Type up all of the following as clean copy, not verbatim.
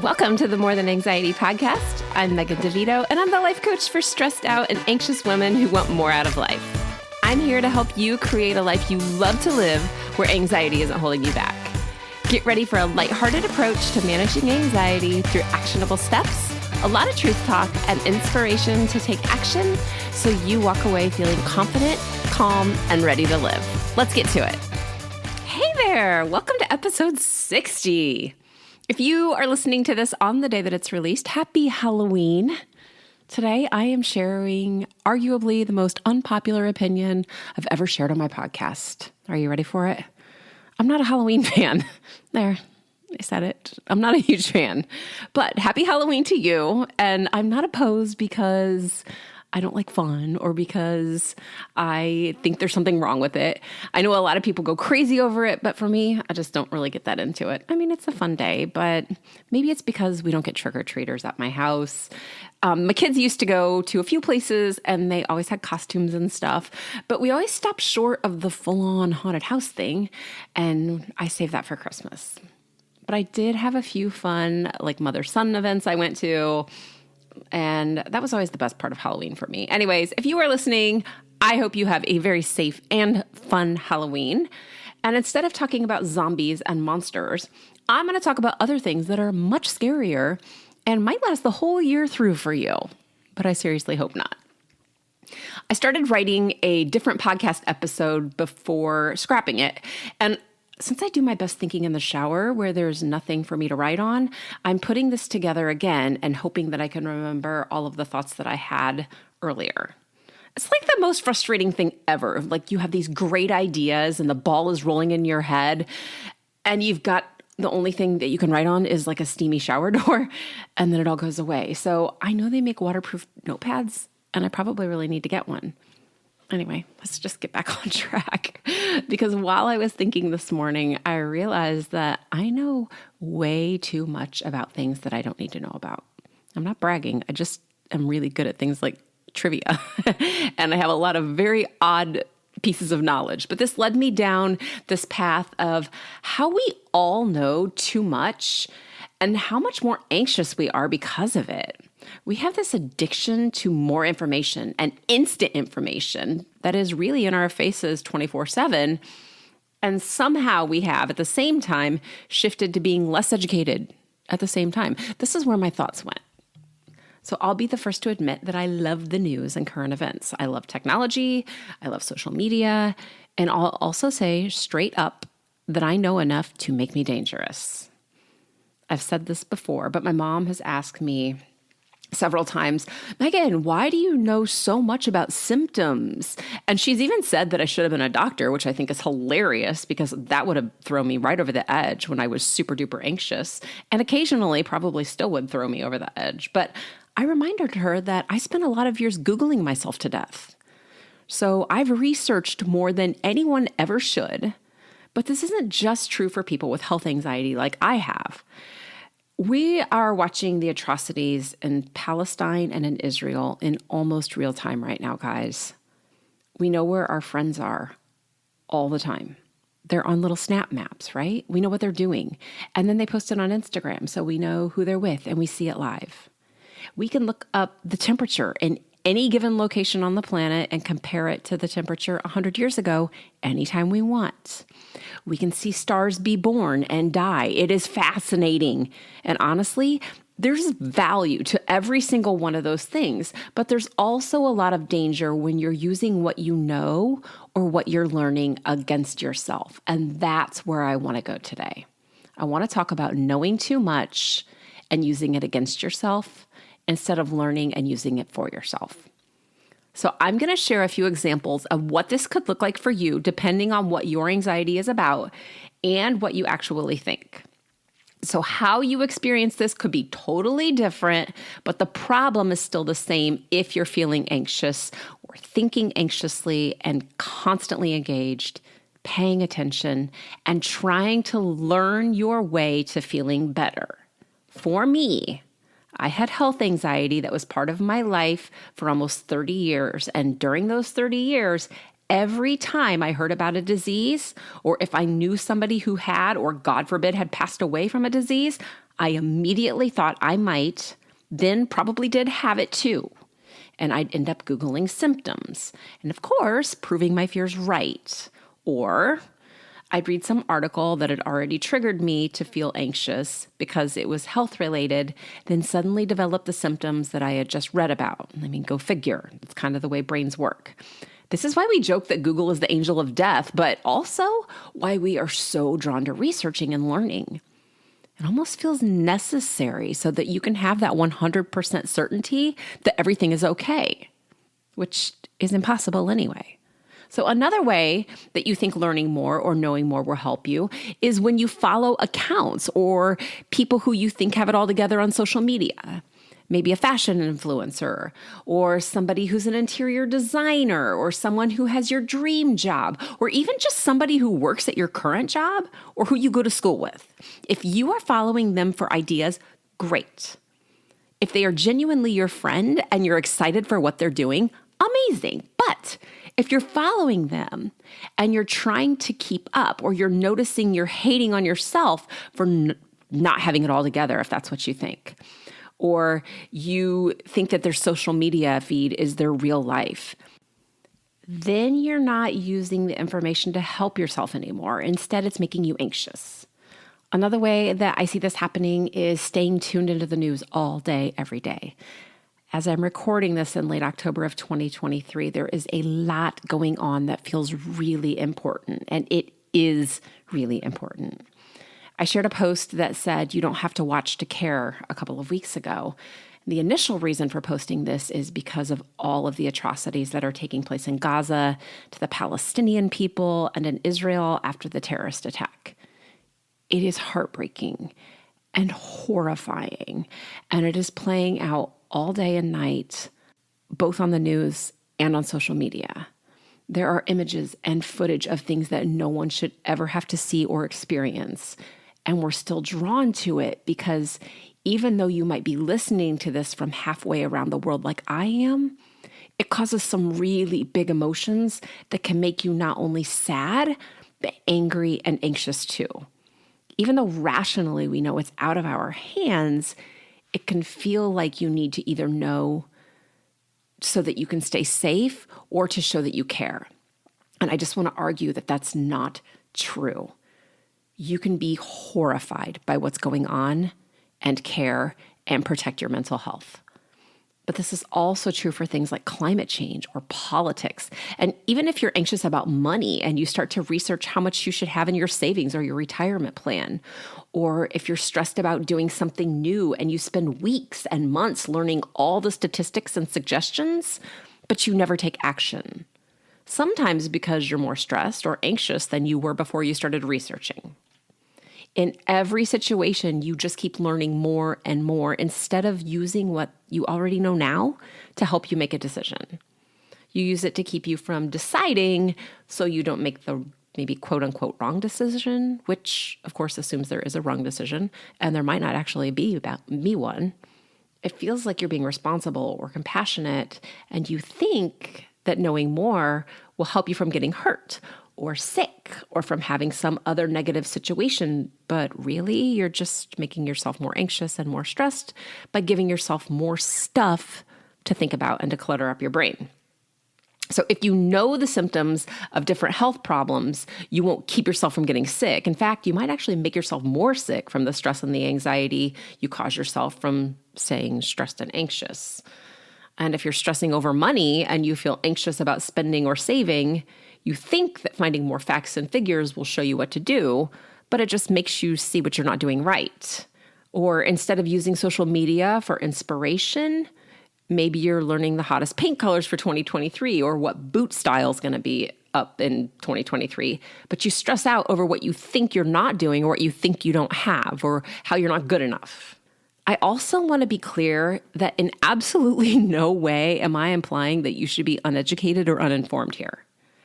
Welcome to the More Than Anxiety podcast. I'm Megan DeVito, and I'm the life coach for stressed out and anxious women who want more out of life. I'm here to help you create a life you love to live where anxiety isn't holding you back. Get ready for a lighthearted approach to managing anxiety through actionable steps, a lot of truth talk, and inspiration to take action so you walk away feeling confident, calm, and ready to live. Let's get to it. Hey there! Welcome to episode 60. If you are listening to this on the day that it's released, happy Halloween. Today, I am sharing arguably the most unpopular opinion I've ever shared on my podcast. Are you ready for it? I'm not a Halloween fan. There, I said it. I'm not a huge fan. But happy Halloween to you. And I'm not opposed because I don't like fun or because I think there's something wrong with it. I know a lot of people go crazy over it, but for me, I just don't really get that into it. I mean, it's a fun day, but maybe it's because we don't get trick-or-treaters at my house. My kids used to go to a few places and they always had costumes and stuff, but we always stopped short of the full-on haunted house thing, and I saved that for Christmas. But I did have a few fun, like mother-son events I went to, and that was always the best part of Halloween for me. Anyways, if you are listening, I hope you have a very safe and fun Halloween. And instead of talking about zombies and monsters, I'm going to talk about other things that are much scarier and might last the whole year through for you. But I seriously hope not. I started writing a different podcast episode before scrapping it. And since I do my best thinking in the shower where there's nothing for me to write on, I'm putting this together again and hoping that I can remember all of the thoughts that I had earlier. It's like the most frustrating thing ever. Like you have these great ideas and the ball is rolling in your head and you've got the only thing that you can write on is like a steamy shower door and then it all goes away. So I know they make waterproof notepads and I probably really need to get one. Anyway, let's just get back on track because while I was thinking this morning, I realized that I know way too much about things that I don't need to know about. I'm not bragging. I just am really good at things like trivia and I have a lot of very odd pieces of knowledge. But this led me down this path of how we all know too much and how much more anxious we are because of it. We have this addiction to more information and instant information that is really in our faces 24/7. And somehow we have, at the same time, shifted to being less educated at the same time. This is where my thoughts went. So I'll be the first to admit that I love the news and current events. I love technology. I love social media. And I'll also say straight up that I know enough to make me dangerous. I've said this before, but my mom has asked me several times, Megan, why do you know so much about symptoms? And she's even said that I should have been a doctor, which I think is hilarious because that would have thrown me right over the edge when I was super duper anxious and occasionally probably still would throw me over the edge. But I reminded her that I spent a lot of years Googling myself to death. So I've researched more than anyone ever should. But this isn't just true for people with health anxiety like I have. We are watching the atrocities in Palestine and in Israel in almost real time right now, guys. We know where our friends are all the time. They're on little snap maps, right? We know what they're doing. And then they post it on Instagram, so we know who they're with and we see it live. We can look up the temperature in any given location on the planet and compare it to the temperature 100 years ago anytime we want. We can see stars be born and die. It is fascinating. And honestly, there's value to every single one of those things, but there's also a lot of danger when you're using what you know or what you're learning against yourself. And that's where I want to go today. I want to talk about knowing too much and using it against yourself instead of learning and using it for yourself. So I'm going to share a few examples of what this could look like for you, depending on what your anxiety is about and what you actually think. So how you experience this could be totally different, but the problem is still the same if you're feeling anxious or thinking anxiously and constantly engaged, paying attention, and trying to learn your way to feeling better. For me, I had health anxiety that was part of my life for almost 30 years. And during those 30 years, every time I heard about a disease, or if I knew somebody who had, or God forbid, had passed away from a disease, I immediately thought I might, then probably did have it too. And I'd end up Googling symptoms. And of course, proving my fears right. Or I'd read some article that had already triggered me to feel anxious because it was health related, then suddenly develop the symptoms that I had just read about. I mean, go figure. It's kind of the way brains work. This is why we joke that Google is the angel of death, but also why we are so drawn to researching and learning. It almost feels necessary so that you can have that 100% certainty that everything is okay, which is impossible anyway. So another way that you think learning more or knowing more will help you is when you follow accounts or people who you think have it all together on social media. Maybe a fashion influencer, or somebody who's an interior designer, or someone who has your dream job, or even just somebody who works at your current job or who you go to school with. If you are following them for ideas, great. If they are genuinely your friend and you're excited for what they're doing, amazing. But if you're following them and you're trying to keep up, or you're noticing you're hating on yourself for not having it all together, if that's what you think, or you think that their social media feed is their real life, then you're not using the information to help yourself anymore. Instead, it's making you anxious. Another way that I see this happening is staying tuned into the news all day, every day. As I'm recording this in late October of 2023, there is a lot going on that feels really important, and it is really important. I shared a post that said, "You don't have to watch to care," a couple of weeks ago. The initial reason for posting this is because of all of the atrocities that are taking place in Gaza, to the Palestinian people, and in Israel after the terrorist attack. It is heartbreaking and horrifying, and it is playing out all day and night, both on the news and on social media. There are images and footage of things that no one should ever have to see or experience. And we're still drawn to it because even though you might be listening to this from halfway around the world like I am, it causes some really big emotions that can make you not only sad, but angry and anxious too. Even though rationally we know it's out of our hands, it can feel like you need to either know so that you can stay safe or to show that you care. And I just want to argue that that's not true. You can be horrified by what's going on and care and protect your mental health. But this is also true for things like climate change or politics. And even if you're anxious about money and you start to research how much you should have in your savings or your retirement plan, or if you're stressed about doing something new and you spend weeks and months learning all the statistics and suggestions, but you never take action. Sometimes because you're more stressed or anxious than you were before you started researching. In every situation, you just keep learning more and more instead of using what you already know now to help you make a decision. You use it to keep you from deciding so you don't make the maybe quote unquote wrong decision, which of course assumes there is a wrong decision and there might not actually be one. It feels like you're being responsible or compassionate, and you think that knowing more will help you from getting hurt or sick or from having some other negative situation. But really, you're just making yourself more anxious and more stressed by giving yourself more stuff to think about and to clutter up your brain. So if you know the symptoms of different health problems, you won't keep yourself from getting sick. In fact, you might actually make yourself more sick from the stress and the anxiety you cause yourself from staying stressed and anxious. And if you're stressing over money and you feel anxious about spending or saving, you think that finding more facts and figures will show you what to do, but it just makes you see what you're not doing right. Or instead of using social media for inspiration, maybe you're learning the hottest paint colors for 2023 or what boot style is going to be up in 2023, but you stress out over what you think you're not doing or what you think you don't have or how you're not good enough. I also want to be clear that in absolutely no way am I implying that you should be uneducated or uninformed here.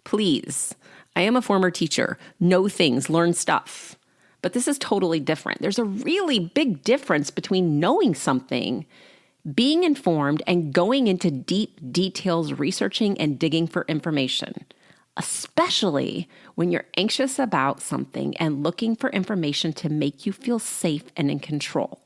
Please, I am a former teacher, know things, learn stuff. But this is totally different. There's a really big difference between knowing something, being informed, and going into deep details, researching and digging for information. especially when you're anxious about something and looking for information to make you feel safe and in control.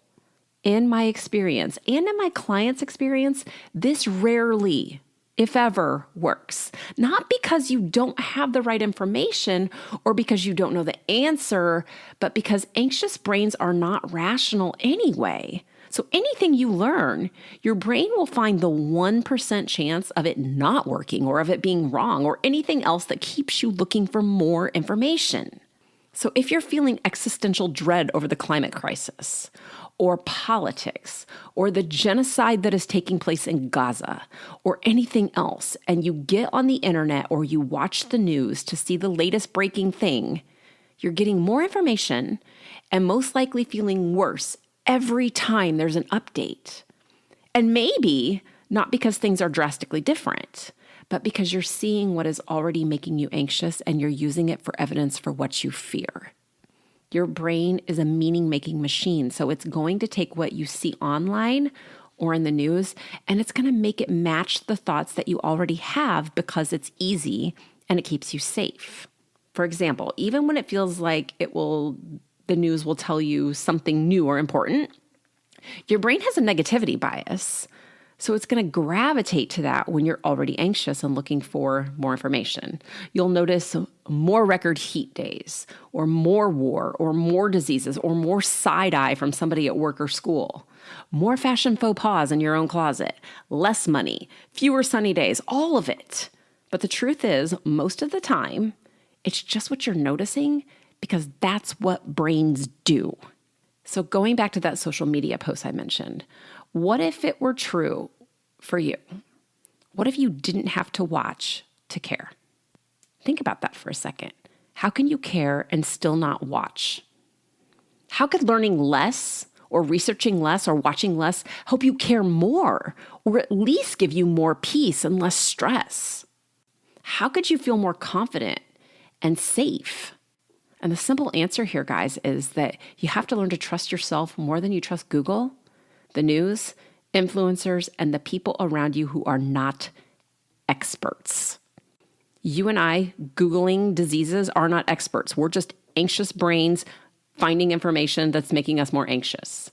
In my experience and in my clients' experience, this rarely, if ever, works. Not because you don't have the right information or because you don't know the answer, but because anxious brains are not rational anyway. So anything you learn, your brain will find the 1% chance of it not working or of it being wrong or anything else that keeps you looking for more information. So if you're feeling existential dread over the climate crisis or politics or the genocide that is taking place in Gaza or anything else, and you get on the internet or you watch the news to see the latest breaking thing, you're getting more information and most likely feeling worse every time there's an update. And maybe not because things are drastically different, but because you're seeing what is already making you anxious and you're using it for evidence for what you fear. Your brain is a meaning-making machine, so it's going to take what you see online or in the news, and it's going to make it match the thoughts that you already have because it's easy and it keeps you safe. For example, even when it feels like the news will tell you something new or important, your brain has a negativity bias. So it's going to gravitate to that when you're already anxious and looking for more information. You'll notice more record heat days, or more war, or more diseases, or more side eye from somebody at work or school, more fashion faux pas in your own closet, less money, fewer sunny days, all of it. But the truth is, most of the time, it's just what you're noticing because that's what brains do. So going back to that social media post I mentioned, what if it were true for you? What if you didn't have to watch to care? Think about that for a second. How can you care and still not watch? How could learning less or researching less or watching less help you care more or at least give you more peace and less stress? How could you feel more confident and safe? And the simple answer here, guys, is that you have to learn to trust yourself more than you trust Google, the news, influencers, and the people around you who are not experts. You and I, Googling diseases, are not experts. We're just anxious brains finding information that's making us more anxious.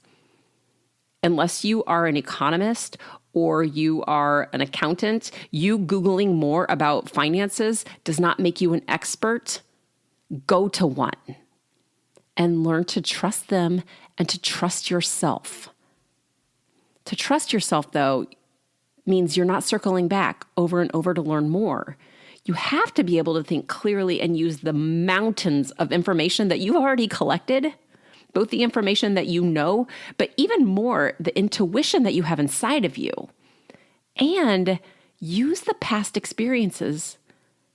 Unless you are an economist or you are an accountant, you Googling more about finances does not make you an expert. Go to one and learn to trust them and to trust yourself. To trust yourself, though, means you're not circling back over and over to learn more. You have to be able to think clearly and use the mountains of information that you've already collected, both the information that you know, but even more, the intuition that you have inside of you. And use the past experiences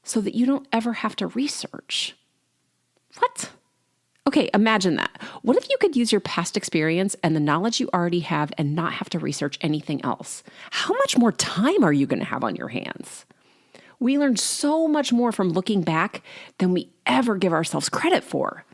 so that you don't ever have to research. What? Okay, imagine that. What if you could use your past experience and the knowledge you already have and not have to research anything else? How much more time are you going to have on your hands? We learn so much more from looking back than we ever give ourselves credit for.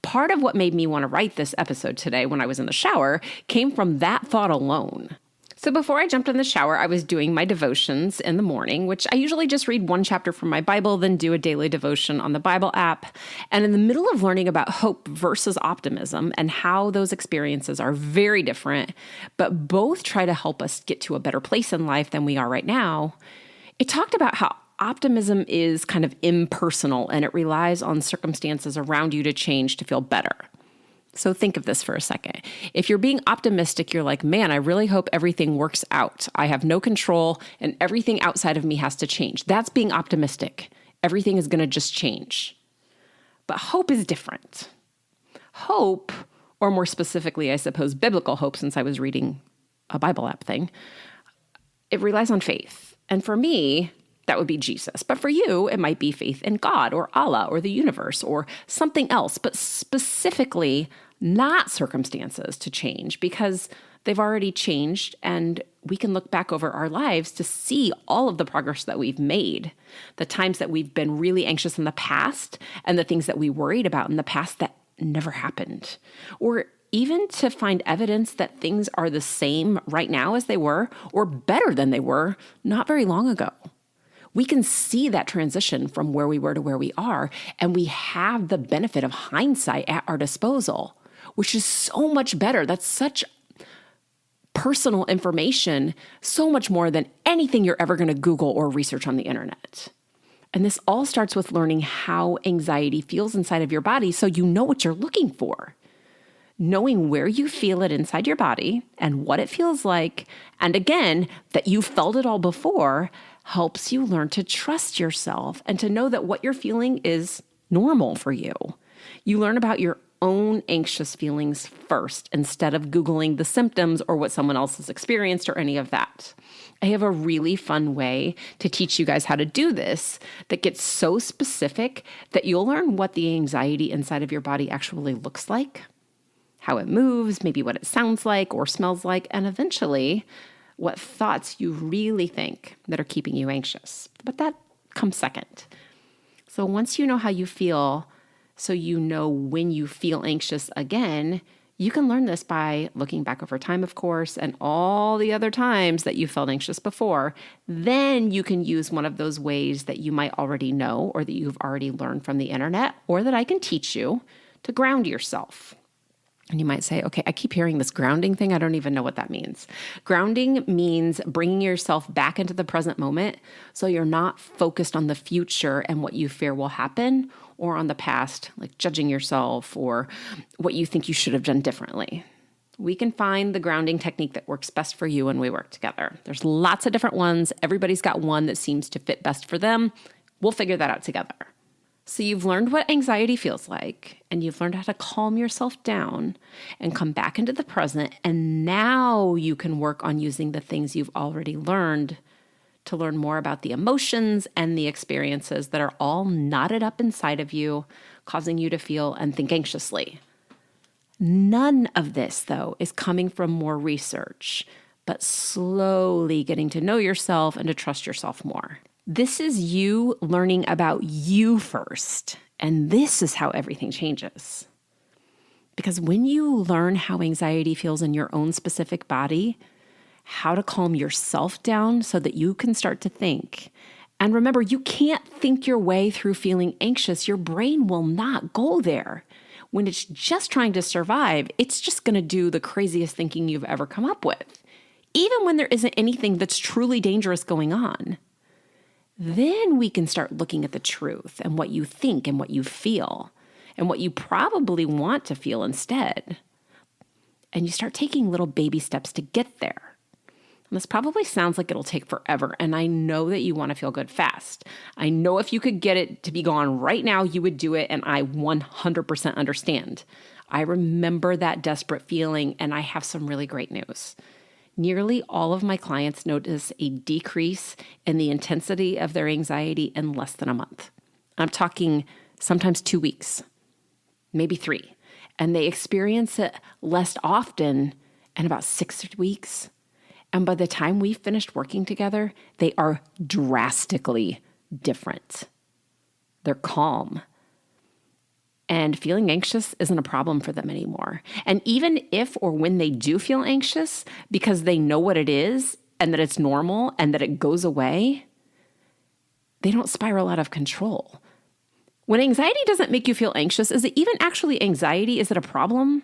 Part of what made me want to write this episode today when I was in the shower came from that thought alone. So before I jumped in the shower, I was doing my devotions in the morning, which I usually just read one chapter from my Bible, then do a daily devotion on the Bible app. And in the middle of learning about hope versus optimism and how those experiences are very different, but both try to help us get to a better place in life than we are right now, it talked about how optimism is kind of impersonal and it relies on circumstances around you to change to feel better. So think of this for a second. If you're being optimistic, you're like, man, I really hope everything works out. I have no control and everything outside of me has to change. That's being optimistic. Everything is going to just change. But hope is different. Hope, or more specifically, I suppose, biblical hope, since I was reading a Bible app thing, it relies on faith. And for me, that would be Jesus. But for you, it might be faith in God or Allah or the universe or something else, but specifically not circumstances to change because they've already changed and we can look back over our lives to see all of the progress that we've made, the times that we've been really anxious in the past and the things that we worried about in the past that never happened, or even to find evidence that things are the same right now as they were or better than they were not very long ago. we can see that transition from where we were to where we are, and we have the benefit of hindsight at our disposal, which is so much better. That's such personal information, so much more than anything you're ever going to Google or research on the internet. And this all starts with learning how anxiety feels inside of your body so you know what you're looking for. Knowing where you feel it inside your body and what it feels like, and again, that you felt it all before, helps you learn to trust yourself and to know that what you're feeling is normal for you. You learn about your own anxious feelings first instead of Googling the symptoms or what someone else has experienced or any of that. I have a really fun way to teach you guys how to do this that gets so specific that you'll learn what the anxiety inside of your body actually looks like, how it moves, maybe what it sounds like or smells like, and eventually what thoughts you really think that are keeping you anxious. But that comes second. So once you know how you feel, so you know when you feel anxious again, you can learn this by looking back over time, of course, and all the other times that you felt anxious before. Then you can use one of those ways that you might already know or that you've already learned from the internet or that I can teach you to ground yourself. And you might say, okay, I keep hearing this grounding thing. I don't even know what that means. Grounding means bringing yourself back into the present moment so you're not focused on the future and what you fear will happen, or on the past, like judging yourself or what you think you should have done differently. We can find the grounding technique that works best for you when we work together. There's lots of different ones. Everybody's got one that seems to fit best for them. We'll figure that out together. So you've learned what anxiety feels like, and you've learned how to calm yourself down and come back into the present. And now you can work on using the things you've already learned to learn more about the emotions and the experiences that are all knotted up inside of you, causing you to feel and think anxiously. None of this, though, is coming from more research, but slowly getting to know yourself and to trust yourself more. This is you learning about you first, and this is how everything changes. Because when you learn how anxiety feels in your own specific body, how to calm yourself down so that you can start to think. And remember, you can't think your way through feeling anxious. Your brain will not go there. When it's just trying to survive, it's just going to do the craziest thinking you've ever come up with, even when there isn't anything that's truly dangerous going on. Then we can start looking at the truth and what you think and what you feel and what you probably want to feel instead. And you start taking little baby steps to get there. And this probably sounds like it'll take forever, and I know that you want to feel good fast. I know if you could get it to be gone right now, you would do it, and I 100% understand. I remember that desperate feeling, and I have some really great news. Nearly all of my clients notice a decrease in the intensity of their anxiety in less than a month. I'm talking sometimes 2 weeks, maybe 3, and they experience it less often in about 6 weeks. And by the time we finished working together, they are drastically different. They're calm. And feeling anxious isn't a problem for them anymore. And even if or when they do feel anxious, because they know what it is and that it's normal and that it goes away, they don't spiral out of control. When anxiety doesn't make you feel anxious, is it even actually anxiety? Is it a problem?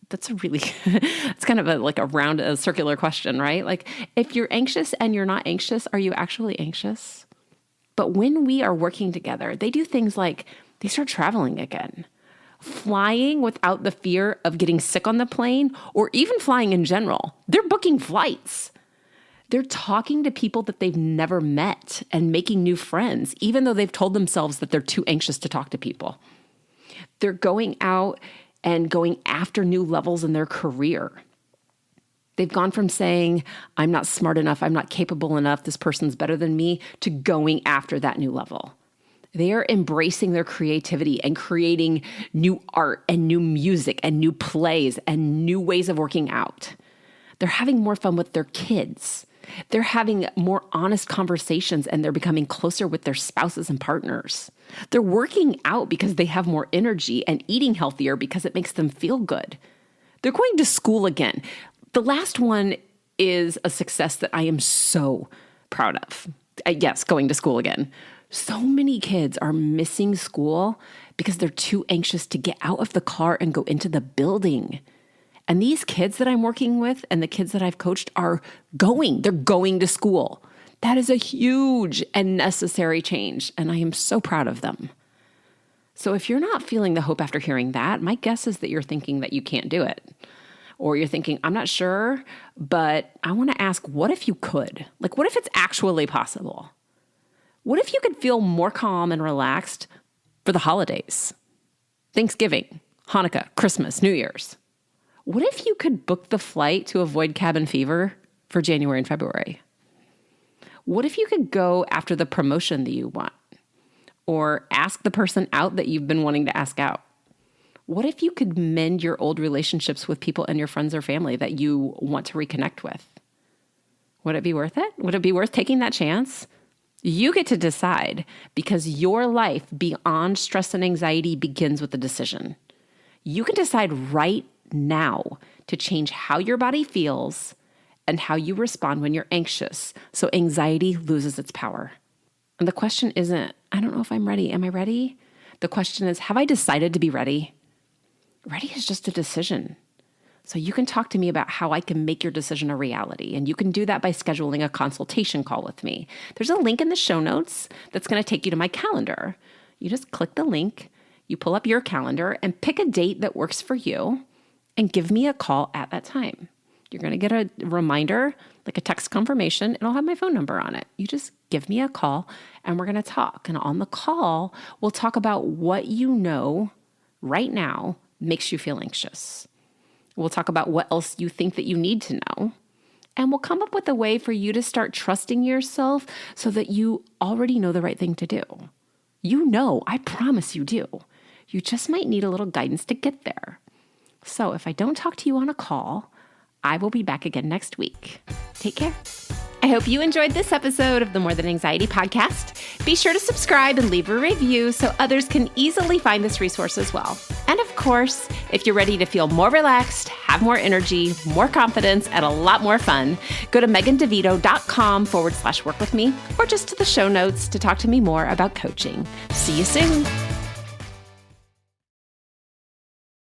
That's it's kind of a circular question, right? Like, if you're anxious and you're not anxious, are you actually anxious? But when we are working together, they do things like they start traveling again, flying without the fear of getting sick on the plane, or even flying in general. They're booking flights. They're talking to people that they've never met and making new friends, even though they've told themselves that they're too anxious to talk to people. They're going out and going after new levels in their career. They've gone from saying, I'm not smart enough, I'm not capable enough, this person's better than me, to going after that new level. They are embracing their creativity and creating new art and new music and new plays and new ways of working out. They're having more fun with their kids. They're having more honest conversations, and they're becoming closer with their spouses and partners. They're working out because they have more energy and eating healthier because it makes them feel good. They're going to school again. The last one is a success that I am so proud of. yes, going to school again. So many kids are missing school because they're too anxious to get out of the car and go into the building. And these kids that I'm working with and the kids that I've coached they're going to school. That is a huge and necessary change, and I am so proud of them. So if you're not feeling the hope after hearing that, my guess is that you're thinking that you can't do it. Or you're thinking, I'm not sure, but I want to ask, what if you could? Like, what if it's actually possible? What if you could feel more calm and relaxed for the holidays? Thanksgiving, Hanukkah, Christmas, New Year's. What if you could book the flight to avoid cabin fever for January and February? What if you could go after the promotion that you want? Or ask the person out that you've been wanting to ask out? What if you could mend your old relationships with people in your friends or family that you want to reconnect with? Would it be worth it? Would it be worth taking that chance? You get to decide, because your life beyond stress and anxiety begins with a decision. You can decide right now to change how your body feels and how you respond when you're anxious, so anxiety loses its power. And the question isn't, I don't know if I'm ready. Am I ready? The question is, have I decided to be ready? Ready is just a decision. So you can talk to me about how I can make your decision a reality. And you can do that by scheduling a consultation call with me. There's a link in the show notes that's going to take you to my calendar. You just click the link, you pull up your calendar and pick a date that works for you and give me a call at that time. You're going to get a reminder, like a text confirmation. It'll have my phone number on it. You just give me a call and we're going to talk. And on the call, we'll talk about what you know right now makes you feel anxious. We'll talk about what else you think that you need to know. And we'll come up with a way for you to start trusting yourself so that you already know the right thing to do. You know, I promise you do. You just might need a little guidance to get there. So if I don't talk to you on a call, I will be back again next week. Take care. I hope you enjoyed this episode of the More Than Anxiety podcast. Be sure to subscribe and leave a review so others can easily find this resource as well. And of course, if you're ready to feel more relaxed, have more energy, more confidence, and a lot more fun, go to megandevito.com/work with me, or just to the show notes to talk to me more about coaching. See you soon.